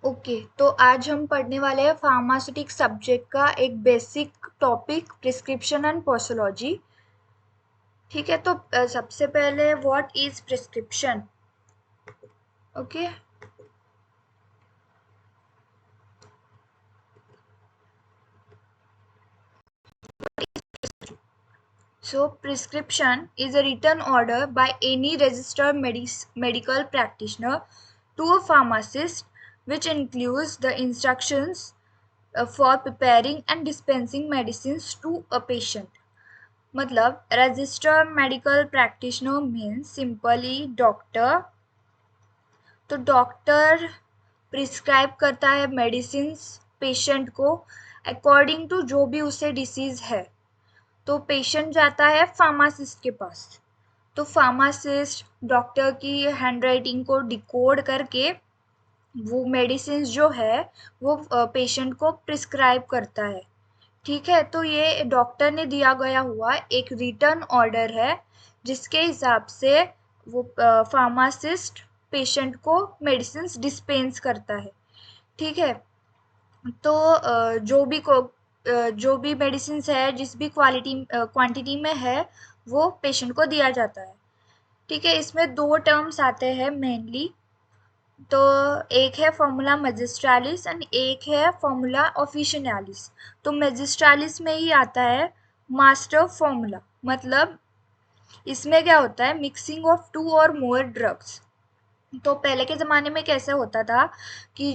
Okay, तो आज हम पढ़ने वाले हैं फार्मास्यूटिक सब्जेक्ट का एक बेसिक टॉपिक प्रिस्क्रिप्शन एंड पोस्टोलॉजी। ठीक है, तो सबसे पहले what is prescription. Okay, so prescription is a written order by any registered medical practitioner to a pharmacist which includes the instructions for preparing and dispensing medicines to a patient. मतलब registered medical practitioner means simply doctor. तो doctor prescribe करता है medicine patient को according to जो भी उसे disease है। तो पेशेंट जाता है फार्मासिस्ट के पास। तो फार्मासिस्ट डॉक्टर की हैंडराइटिंग को डिकोड करके वो मेडिसिन जो है वो पेशेंट को प्रिस्क्राइब करता है। ठीक है, तो ये डॉक्टर ने दिया गया हुआ एक रिटन ऑर्डर है जिसके हिसाब से वो फार्मासिस्ट पेशेंट को मेडिसिन डिस्पेंस करता है। ठीक है, तो जो भी मेडिसिन है जिस भी क्वांटिटी में है वो पेशेंट को दिया जाता है। ठीक है, इसमें दो टर्म्स आते हैं मेनली। तो एक है फॉर्मूला मैजिस्ट्रालिस एंड एक है फॉर्मूला ऑफिशियनालिस। तो मैजिस्ट्रालिस में ही आता है मास्टर फॉर्मूला। मतलब इसमें क्या होता है, मिक्सिंग ऑफ टू और मोर ड्रग्स। तो पहले के ज़माने में कैसे होता था कि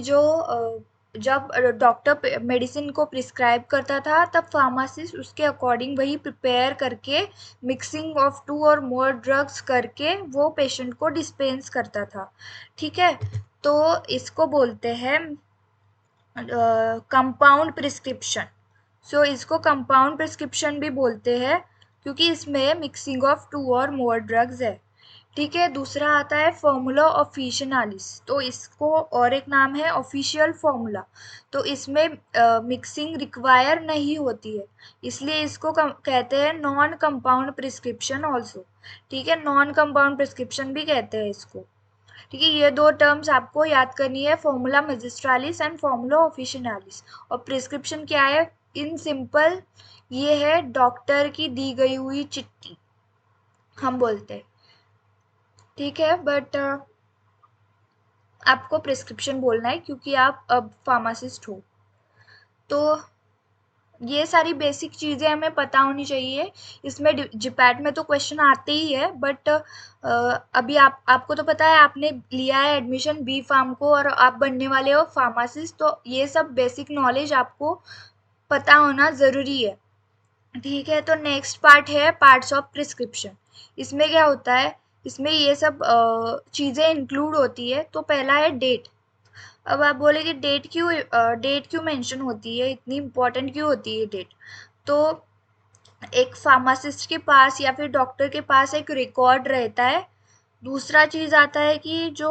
जब डॉक्टर मेडिसिन को प्रिस्क्राइब करता था तब फार्मासिस्ट उसके अकॉर्डिंग वही प्रिपेयर करके मिक्सिंग ऑफ टू और मोर ड्रग्स करके वो पेशेंट को डिस्पेंस करता था। ठीक है, तो इसको बोलते हैं कंपाउंड प्रिस्क्रिप्शन। सो इसको कंपाउंड प्रिस्क्रिप्शन भी बोलते हैं क्योंकि इसमें मिक्सिंग ऑफ टू और मोर ड्रग्स है। ठीक है, दूसरा आता है फॉर्मूला ऑफिशियनालिस। तो इसको और एक नाम है ऑफिशियल फॉर्मूला। तो इसमें मिक्सिंग रिक्वायर नहीं होती है, इसलिए इसको कहते हैं नॉन कंपाउंड प्रिस्क्रिप्शन ऑल्सो। ठीक है, नॉन कंपाउंड प्रिस्क्रिप्शन भी कहते हैं इसको। ठीक है, ये दो टर्म्स आपको याद करनी है, फॉर्मूला मैजिस्ट्रालिस एंड फॉर्मूला ऑफिशियनालिस। और प्रिस्क्रिप्शन क्या है, इन सिंपल ये है डॉक्टर की दी गई हुई चिट्ठी हम बोलते हैं। ठीक है, बट आपको प्रिस्क्रिप्शन बोलना है क्योंकि आप अब फार्मासिस्ट हो। तो ये सारी बेसिक चीज़ें हमें पता होनी चाहिए। इसमें जिपैट में तो क्वेश्चन आते ही है, बट अभी आपको तो पता है, आपने लिया है एडमिशन बी फार्म को और आप बनने वाले हो फार्मासिस्ट। तो ये सब बेसिक नॉलेज आपको पता होना ज़रूरी है। ठीक है, तो नेक्स्ट पार्ट है पार्ट्स ऑफ प्रिस्क्रिप्शन। इसमें क्या होता है, इसमें ये सब चीज़ें इंक्लूड होती है। तो पहला है डेट। अब आप बोले कि डेट क्यों मेंशन होती है, इतनी इम्पोर्टेंट क्यों होती है डेट। तो एक फार्मासिस्ट के पास या फिर डॉक्टर के पास एक रिकॉर्ड रहता है। दूसरा चीज़ आता है कि जो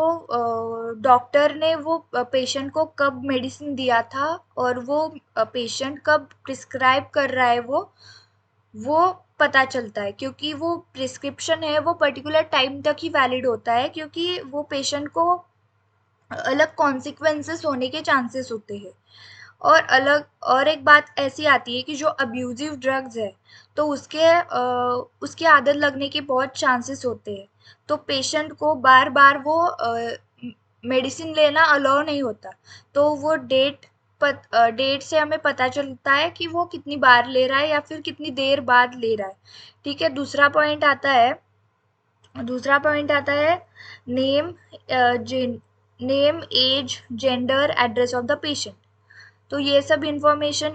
डॉक्टर ने वो पेशेंट को कब मेडिसिन दिया था और वो पेशेंट कब प्रिस्क्राइब कर रहा है वो पता चलता है, क्योंकि वो प्रिस्क्रिप्शन है वो पर्टिकुलर टाइम तक ही वैलिड होता है, क्योंकि वो पेशेंट को अलग कॉन्सिक्वेंसेस होने के चांसेस होते हैं। और एक बात ऐसी आती है कि जो अब्यूजिव ड्रग्स है तो उसके आदत लगने के बहुत चांसेस होते हैं। तो पेशेंट को बार बार वो मेडिसिन लेना अलाउ नहीं होता। तो वो डेट से हमें पता चलता है कि वो कितनी बार ले रहा है या फिर कितनी देर बाद ले रहा है। ठीक है, दूसरा पॉइंट आता है name, name, age, gender, address of the patient. तो ये सब इंफॉर्मेशन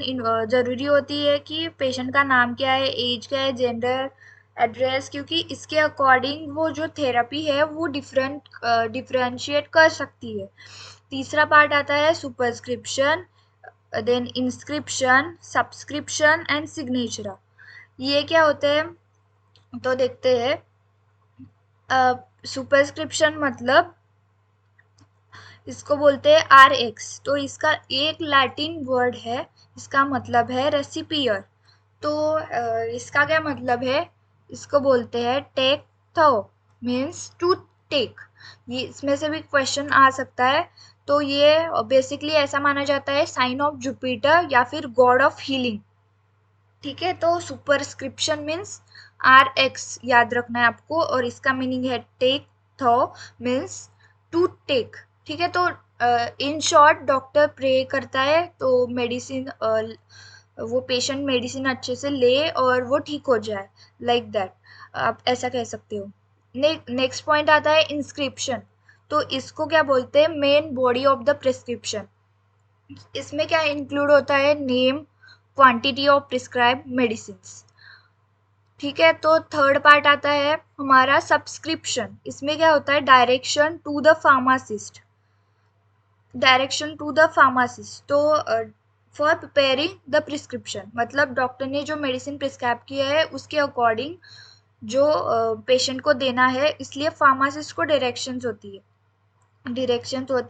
ज़रूरी होती है कि पेशेंट का नाम क्या है, एज क्या है, जेंडर, एड्रेस, क्योंकि इसके अकॉर्डिंग वो जो थेरेपी है वो डिफरेंशिएट कर सकती है। तीसरा पार्ट आता है superscription, then inscription, subscription and signature. ये क्या होते हैं, तो देखते हैं। सुपरस्क्रिप्शन मतलब इसको बोलते हैं RX। तो इसका एक लैटिन वर्ड है, इसका मतलब है रेसिपियर। तो इसका क्या मतलब है, इसको बोलते हैं टेक थो, मीन्स टू टेक। ये इसमें से भी क्वेश्चन आ सकता है। तो ये बेसिकली ऐसा माना जाता है साइन ऑफ जुपिटर या फिर गॉड ऑफ हीलिंग। ठीक है, तो सुपरस्क्रिप्शन मीन्स RX याद रखना है आपको, और इसका मीनिंग है टेक। थॉ मीन्स टू टेक। ठीक है, तो इन शॉर्ट डॉक्टर प्रे करता है तो मेडिसिन, वो पेशेंट मेडिसिन अच्छे से ले और वो ठीक हो जाए, लाइक दैट आप ऐसा कह सकते हो। नेक्स्ट पॉइंट आता है इंस्क्रिप्शन। तो इसको क्या बोलते हैं, main body of the prescription. इसमें क्या इंक्लूड होता है, name, quantity of prescribe medicine. ठीक है, तो थर्ड पार्ट आता है हमारा सब्सक्रिप्शन। इसमें क्या होता है, direction to the pharmacist. Direction to the pharmacist, तो फॉर प्रिपेयरिंग द प्रिस्क्रिप्शन, मतलब डॉक्टर ने जो मेडिसिन प्रिस्क्राइब किया है उसके अकॉर्डिंग जो पेशेंट को देना है, इसलिए फार्मासिस्ट को डायरेक्शंस होती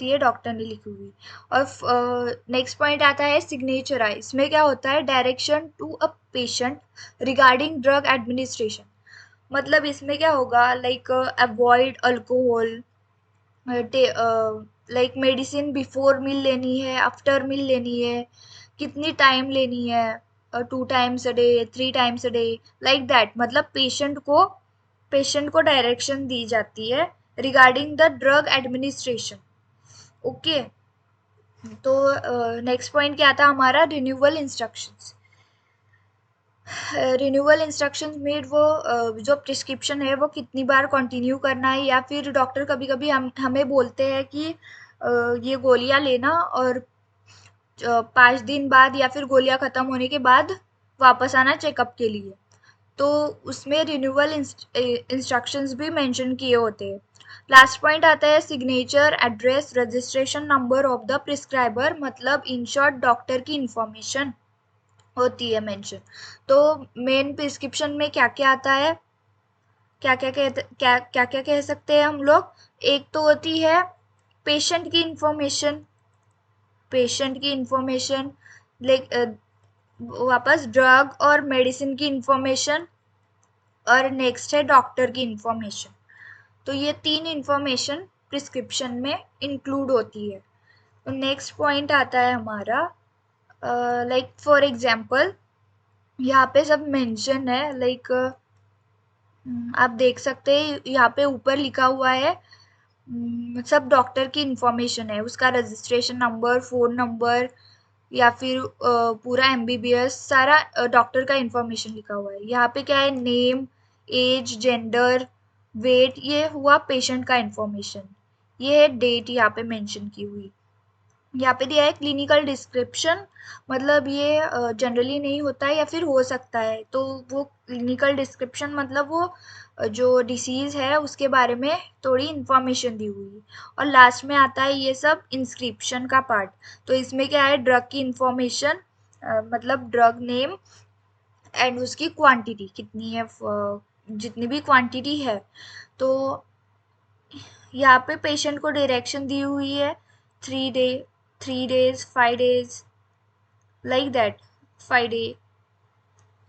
है डॉक्टर ने लिखी हुई। और नेक्स्ट पॉइंट आता है सिग्नेचर आई। इसमें क्या होता है, direction to a patient regarding drug administration. मतलब इसमें क्या होगा, like avoid alcohol, like medicine before meal लेनी है, आफ्टर मील लेनी है, कितनी टाइम लेनी है, 2 times a day, 3 times a day, like that. मतलब पेशेंट को डायरेक्शन दी जाती है regarding the drug administration. Okay, तो नेक्स्ट पॉइंट क्या था हमारा, रिन्यूअल इंस्ट्रक्शंस। रिन्यूअल इंस्ट्रक्शंस में वो जो प्रिस्क्रिप्शन है वो कितनी बार कंटिन्यू करना है, या फिर डॉक्टर कभी कभी हमें बोलते हैं कि ये गोलियां लेना और 5 दिन बाद या फिर गोलियां खत्म होने के बाद वापस आना चेकअप के लिए। तो उसमें रिन्यूअल इंस्ट्रक्शंस भी मेंशन किए होते हैं। लास्ट पॉइंट आता है signature, address, registration number of the prescriber, मतलब इन शॉर्ट डॉक्टर की इंफॉर्मेशन होती है मेंशन। तो मेन प्रिस्क्रिप्शन में क्या क्या आता है, क्या क्या कह सकते हैं हम लोग। एक तो होती है पेशेंट की इंफॉर्मेशन, पेशेंट की इंफॉर्मेशन, लाइक वापस ड्रग और मेडिसिन की इंफॉर्मेशन, और नेक्स्ट है डॉक्टर की इंफॉर्मेशन। तो ये 3 इंफॉर्मेशन प्रिस्क्रिप्शन में इंक्लूड होती है। तो नेक्स्ट पॉइंट आता है हमारा, लाइक फॉर एग्जांपल यहाँ पे सब मेंशन है, लाइक आप देख सकते हैं यहाँ पे ऊपर लिखा हुआ है, सब डॉक्टर की इंफॉर्मेशन है, उसका रजिस्ट्रेशन नंबर, फ़ोन नंबर, या फिर पूरा MBBS सारा डॉक्टर का इंफॉर्मेशन लिखा हुआ है। यहाँ पे क्या है, नेम, एज, जेंडर, वेट, ये हुआ पेशेंट का इंफॉर्मेशन। ये है डेट यहाँ पे मेंशन की हुई। यहाँ पे दिया है क्लिनिकल डिस्क्रिप्शन, मतलब ये जनरली नहीं होता है या फिर हो सकता है, तो वो क्लिनिकल डिस्क्रिप्शन मतलब वो जो डिसीज है उसके बारे में थोड़ी इंफॉर्मेशन दी हुई है। और लास्ट में आता है ये सब इंस्क्रिप्शन का पार्ट। तो इसमें क्या है, ड्रग की इंफॉर्मेशन, मतलब ड्रग नेम एंड उसकी क्वांटिटी कितनी है, जितनी भी क्वांटिटी है। तो यहाँ पे पेशेंट को डायरेक्शन दी हुई है, 3 day, 3 days, 5 days, like that, 5 day,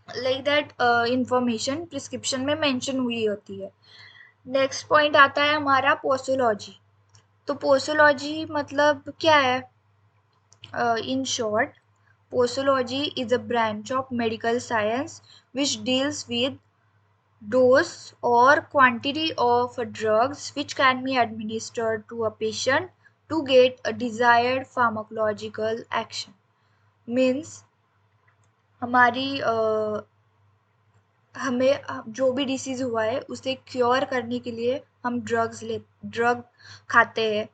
like that information prescription में मेंशन हुई होती है। नेक्स्ट पॉइंट आता है हमारा पोसोलॉजी। तो पोसोलॉजी मतलब क्या है, in short posology is a branch of medical science which deals with dose or quantity of drugs which can be administered to a patient to get a desired pharmacological action। Means हमारी हमें जो भी disease हुआ है उसे cure करने के लिए हम ड्रग खाते हैं।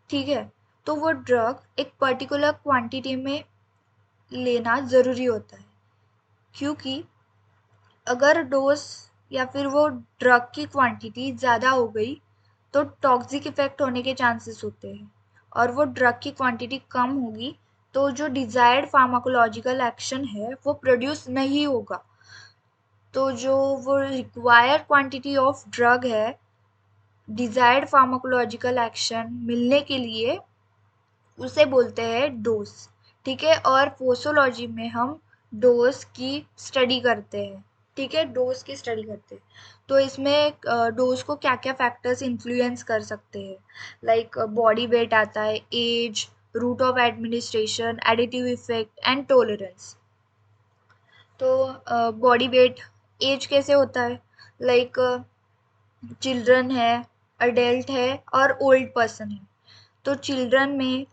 ठीक है, तो वो ड्रग एक पर्टिकुलर क्वांटिटी में लेना ज़रूरी होता है, क्योंकि अगर डोज या फिर वो ड्रग की क्वांटिटी ज़्यादा हो गई तो टॉक्सिक इफेक्ट होने के चांसेस होते हैं, और वो ड्रग की क्वांटिटी कम होगी तो जो डिज़ायर्ड फार्माकोलॉजिकल एक्शन है वो प्रोड्यूस नहीं होगा। तो जो वो रिक्वायर्ड क्वांटिटी ऑफ ड्रग है डिज़ायर्ड फार्माकोलॉजिकल एक्शन मिलने के लिए, उसे बोलते हैं डोज। ठीक है, और पोसोलॉजी में हम डोज की स्टडी करते हैं। ठीक है, डोज की स्टडी करते हैं। तो इसमें डोज को क्या क्या फैक्टर्स इन्फ्लुएंस कर सकते हैं, लाइक बॉडी वेट आता है, age, route of administration, additive effect and tolerance. तो बॉडी वेट, एज कैसे होता है, लाइक चिल्ड्रन है, अडल्ट है और ओल्ड पर्सन है। तो चिल्ड्रन में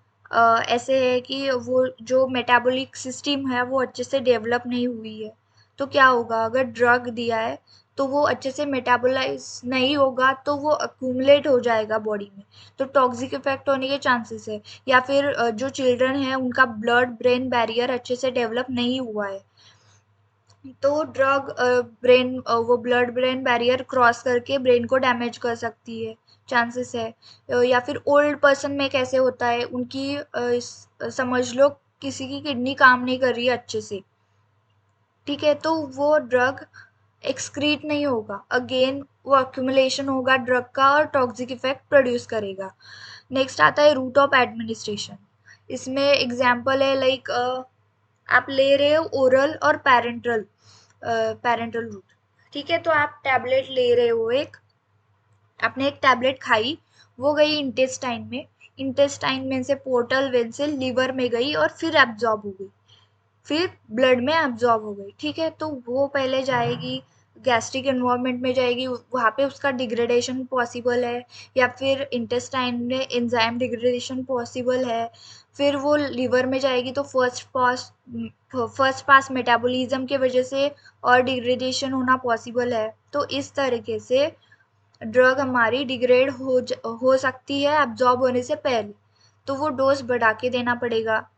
ऐसे है कि वो जो मेटाबॉलिक सिस्टम है वो अच्छे से डेवलप नहीं हुई है। तो क्या होगा, अगर ड्रग दिया है तो वो अच्छे से मेटाबोलाइज नहीं होगा, तो वो अक्यूमुलेट हो जाएगा बॉडी में, तो टॉक्सिक इफेक्ट होने के चांसेस है। या फिर जो चिल्ड्रन है उनका ब्लड ब्रेन बैरियर अच्छे से डेवलप नहीं हुआ है, तो ड्रग ब्रेन वो ब्लड ब्रेन बैरियर क्रॉस करके ब्रेन को डैमेज कर सकती है, चांसेस है। या फिर ओल्ड पर्सन में कैसे होता है, उनकी समझ लो किसी की किडनी काम नहीं कर रही है अच्छे से, ठीक है, तो वो ड्रग एक्सक्रीट नहीं होगा, अगेन वो अक्यूमुलेशन होगा ड्रग का और टॉक्सिक इफेक्ट प्रोड्यूस करेगा। नेक्स्ट आता है रूट ऑफ एडमिनिस्ट्रेशन। इसमें एग्जांपल है, लाइक आप ले रहे हो ओरल और पैरेंटल रूट, ठीक है, तो आप टैबलेट ले रहे हो, एक आपने एक टैबलेट खाई, वो गई इंटेस्टाइन में, इंटेस्टाइन में से पोर्टल वेन से लिवर में गई और फिर एब्जॉर्ब हो गई, फिर ब्लड में एब्जॉर्ब हो गई, ठीक है, तो वो पहले जाएगी गैस्ट्रिक एनवायरनमेंट में जाएगी, वहाँ पे उसका डिग्रेडेशन पॉसिबल है, या फिर इंटेस्टाइन में एंजाइम डिग्रेडेशन पॉसिबल है, फिर वो लिवर में जाएगी तो फर्स्ट पास मेटाबॉलिज्म के वजह से और डिग्रेडेशन होना पॉसिबल है। तो इस तरीके से ड्रग हमारी डिग्रेड हो सकती है एब्जॉर्ब होने से पहले, तो वो डोज बढ़ा के देना पड़ेगा।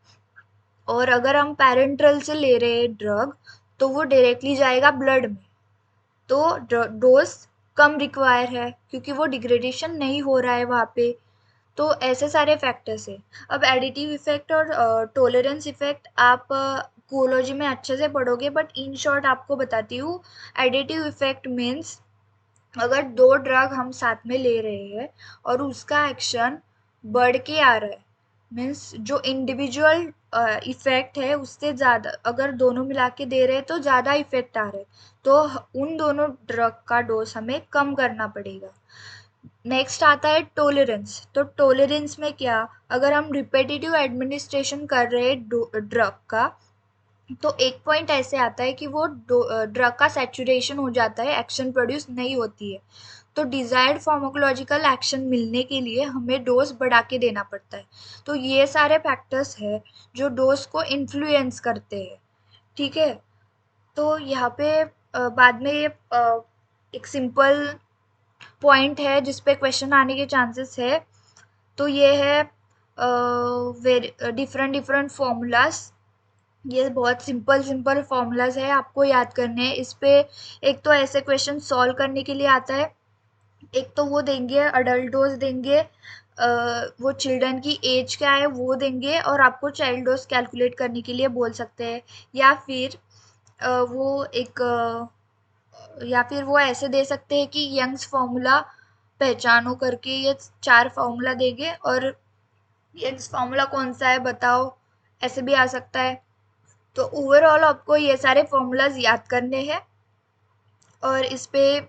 और अगर हम पैरेंट्रल से ले रहे हैं ड्रग, तो वो डायरेक्टली जाएगा ब्लड में, तो डोज कम रिक्वायर है क्योंकि वो डिग्रेडेशन नहीं हो रहा है वहाँ पे। तो ऐसे सारे फैक्टर्स है। अब एडिटिव इफेक्ट और टॉलरेंस इफेक्ट आप कोलॉजी में अच्छे से पढ़ोगे, बट इन शॉर्ट आपको बताती हूँ। एडिटिव इफेक्ट मीन्स अगर दो ड्रग हम साथ में ले रहे हैं और उसका एक्शन बढ़ के आ रहा है, मीन्स जो इंडिविजुअल इफेक्ट है उससे ज़्यादा, अगर दोनों मिला के दे रहे हैं तो ज़्यादा इफेक्ट आ रहा है, तो उन दोनों ड्रग का डोज हमें कम करना पड़ेगा। नेक्स्ट आता है टॉलरेंस। तो टॉलरेंस में क्या, अगर हम रिपीटेटिव एडमिनिस्ट्रेशन कर रहे हैं ड्रग का, तो एक पॉइंट ऐसे आता है कि वो ड्रग का सैचुरेशन हो जाता है, एक्शन प्रोड्यूस नहीं होती है, तो डिजायर्ड फार्माकोलॉजिकल एक्शन मिलने के लिए हमें डोज बढ़ा के देना पड़ता है। तो ये सारे फैक्टर्स है जो डोज को इन्फ्लुएंस करते हैं, ठीक है। तो यहाँ पे बाद में एक सिंपल पॉइंट है जिस पे क्वेश्चन आने के चांसेस है, तो ये है डिफरेंट डिफरेंट फॉर्मूलाज। ये बहुत सिंपल सिंपल फॉर्मूलाज है, आपको याद करने हैं इस पे। एक तो ऐसे क्वेश्चन सॉल्व करने के लिए आता है, एक तो वो देंगे अडल्ट डोज देंगे, वो चिल्ड्रन की एज क्या है वो देंगे और आपको चाइल्ड डोज कैलकुलेट करने के लिए बोल सकते हैं। या फिर वो एक या फिर वो ऐसे दे सकते हैं कि यंग्स फार्मूला पहचानो करके, ये चार फार्मूला देंगे और यंग्स फार्मूला कौन सा है बताओ, ऐसे भी आ सकता है। तो ओवरऑल आपको ये सारे फॉर्मूलाज याद करने हैं और इस पे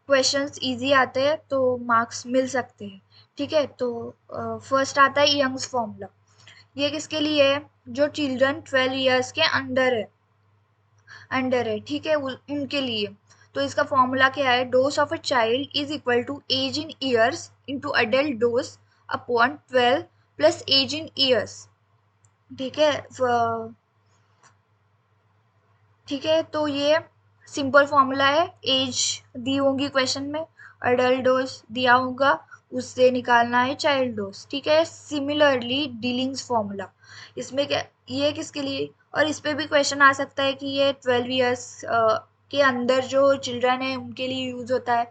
क्वेश्चंस इजी आते हैं तो मार्क्स मिल सकते हैं, ठीक है। तो फर्स्ट आता है यंग्स फॉर्मूला। ये किसके लिए है, जो चिल्ड्रन 12 इयर्स के अंडर है, ठीक है, उनके लिए। तो इसका फॉर्मूला क्या है, dose of a child is equal to age in years into adult dose upon 12 plus age in years, ठीक है। ठीक है, तो ये सिंपल फॉर्मूला है, एज दी होंगी क्वेश्चन में, अडल्ट डोज दिया होगा, उससे निकालना है चाइल्ड डोज, ठीक है। सिमिलरली डीलिंग्स फॉर्मूला, इसमें क्या, ये किसके लिए, और इस पे भी क्वेश्चन आ सकता है कि ये 12 इयर्स के अंदर जो चिल्ड्रन है उनके लिए यूज होता है।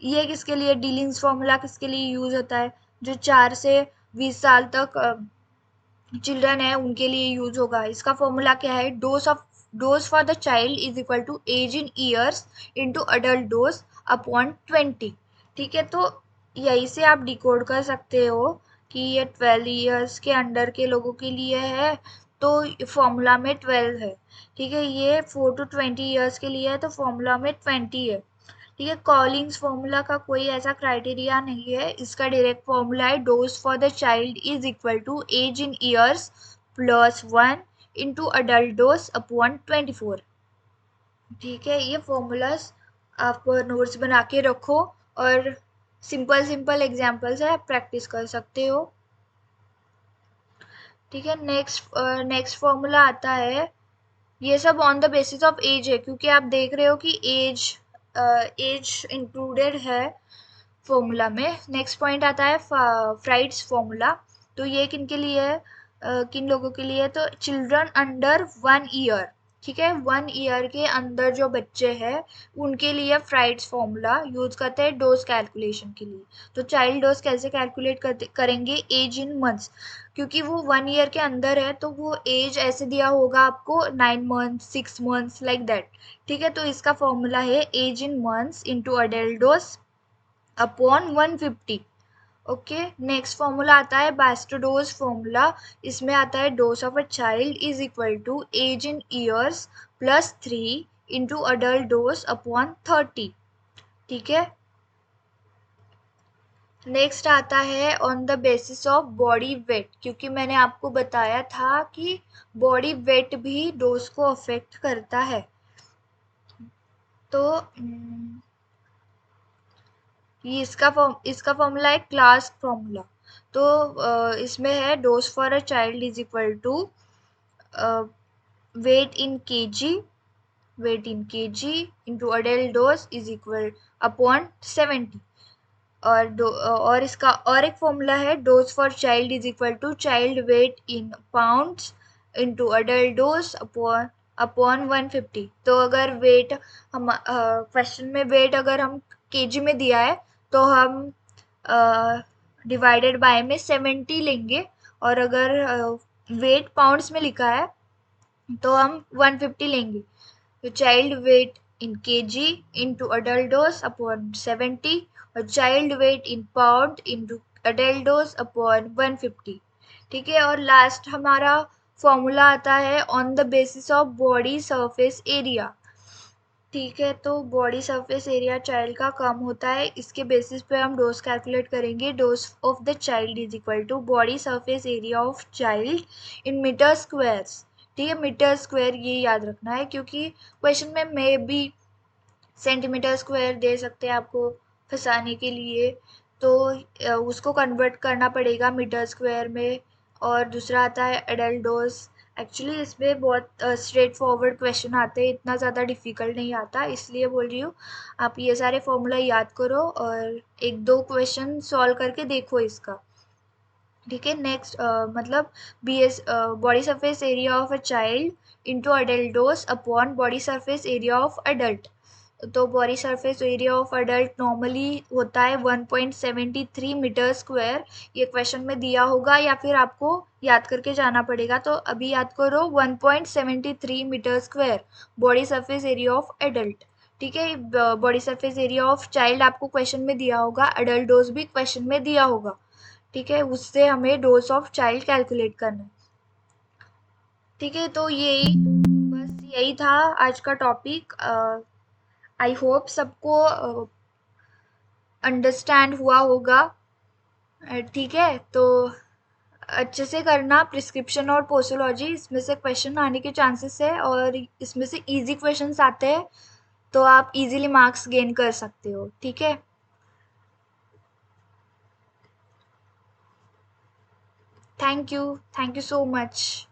ये किसके लिए, डीलिंग्स फॉर्मूला किसके लिए यूज होता है, जो 4 से 20 साल तक चिल्ड्रन है उनके लिए यूज होगा। इसका फॉर्मूला क्या है, dose for the child is equal to age in years into adult dose upon 20, ठीक है। तो यही से आप डिकोड कर सकते हो कि ये 12 इयर्स के अंडर के लोगों के लिए है, तो फॉर्मूला में 12 है। ठीक है, ये 4 to 20 ईयर्स के लिए है तो फॉर्मूला में 20 है। ठीक है, कॉलिंग्स फॉर्मूला का कोई ऐसा क्राइटेरिया नहीं है, इसका डायरेक्ट फॉर्मूला है dose for the child is equal to age in years plus 1 into adult dose upon 24। ठीक है, ये फॉर्मूलाज आप नोट्स बना के रखो और सिंपल सिंपल एग्जांपल्स है, आप प्रैक्टिस कर सकते हो। ठीक है, नेक्स्ट फॉर्मूला आता है, ये सब on the basis of age है क्योंकि आप देख रहे हो कि एज इंक्लूडेड है फॉर्मूला में। नेक्स्ट पॉइंट आता है फ्राइड्स फॉर्मूला। तो ये किन के लिए है, किन लोगों के लिए है, तो चिल्ड्रन अंडर 1 ईयर। ठीक है, 1 ईयर के अंदर जो बच्चे हैं उनके लिए फ्राइड्स फॉर्मूला यूज करते हैं डोज कैलकुलेशन के लिए। तो चाइल्ड डोज कैसे कैलकुलेट करेंगे, एज इन मंथ्स, क्योंकि वो 1 ईयर के अंदर है तो वो एज ऐसे दिया होगा आपको 9 मंथ्स 6 मंथ्स लाइक दैट। ठीक है, तो इसका फॉर्मूला है age in months into adult dose upon 150। Okay, next formula आता है बैस्टोडोज फॉर्मूला। इसमें आता है dose of a child is equal to age in years plus 3 into adult dose upon 30। ठीक है, नेक्स्ट आता है on the basis of body weight, क्योंकि मैंने आपको बताया था कि बॉडी वेट भी डोज को अफेक्ट करता है। तो ये इसका फॉर्मूला है क्लास फॉर्मूला। तो इसमें है dose for a child is equal to weight in KG, weight in KG into adult dose is equal upon 70। और इसका और एक फॉर्मूला है dose for child is equal to child weight in pounds into adult dose upon upon 150। तो अगर wait हम question में wait अगर हम केजी में दिया है तो हम डिवाइडेड बाय में 70 लेंगे, और अगर वेट पाउंड्स में लिखा है तो हम 150 लेंगे। तो child weight in KG into adult dose upon 70 और child weight in pound into adult dose upon 150। ठीक है, और लास्ट हमारा फॉर्मूला आता है on the basis of body surface area. ठीक है, तो बॉडी सरफेस एरिया चाइल्ड का कम होता है, इसके बेसिस पे हम डोज कैलकुलेट करेंगे। Dose of the child is equal to body surface area of child in meter squares. ठीक है, मीटर स्क्वायर ये याद रखना है क्योंकि क्वेश्चन में भी सेंटीमीटर स्क्वायर दे सकते हैं आपको फंसाने के लिए, तो उसको कन्वर्ट करना पड़ेगा मीटर स्क्वायर में। और दूसरा आता है एडल्ट डोज। एक्चुअली इसमें बहुत स्ट्रेट फॉरवर्ड क्वेश्चन आते हैं, इतना ज़्यादा डिफिकल्ट नहीं आता, इसलिए बोल रही हूँ आप ये सारे फॉर्मूला याद करो और एक दो क्वेश्चन सॉल्व करके देखो इसका। ठीक है, नेक्स्ट मतलब body surface area of a child into adult dose upon body surface area of adult. तो body surface area of adult normally होता है 1.73 मीटर स्क्वायर। ये क्वेश्चन में दिया होगा या फिर आपको याद करके जाना पड़ेगा, तो अभी याद करो 1.73 meter square body surface area of adult. ठीक है, body surface area of child आपको क्वेश्चन में दिया होगा, अडल्ट डोज भी क्वेश्चन में दिया होगा। ठीक है, उससे हमें डोज ऑफ चाइल्ड कैलकुलेट करना है। ठीक है, तो यही था आज का टॉपिक। आई होप सबको अंडरस्टैंड हुआ होगा। ठीक है, तो अच्छे से करना प्रिस्क्रिप्शन और पोसोलॉजी, इसमें से क्वेश्चन आने के चांसेस है और इसमें से इजी क्वेश्चंस आते हैं तो आप इजीली मार्क्स गेन कर सकते हो। ठीक है, थैंक यू सो मच।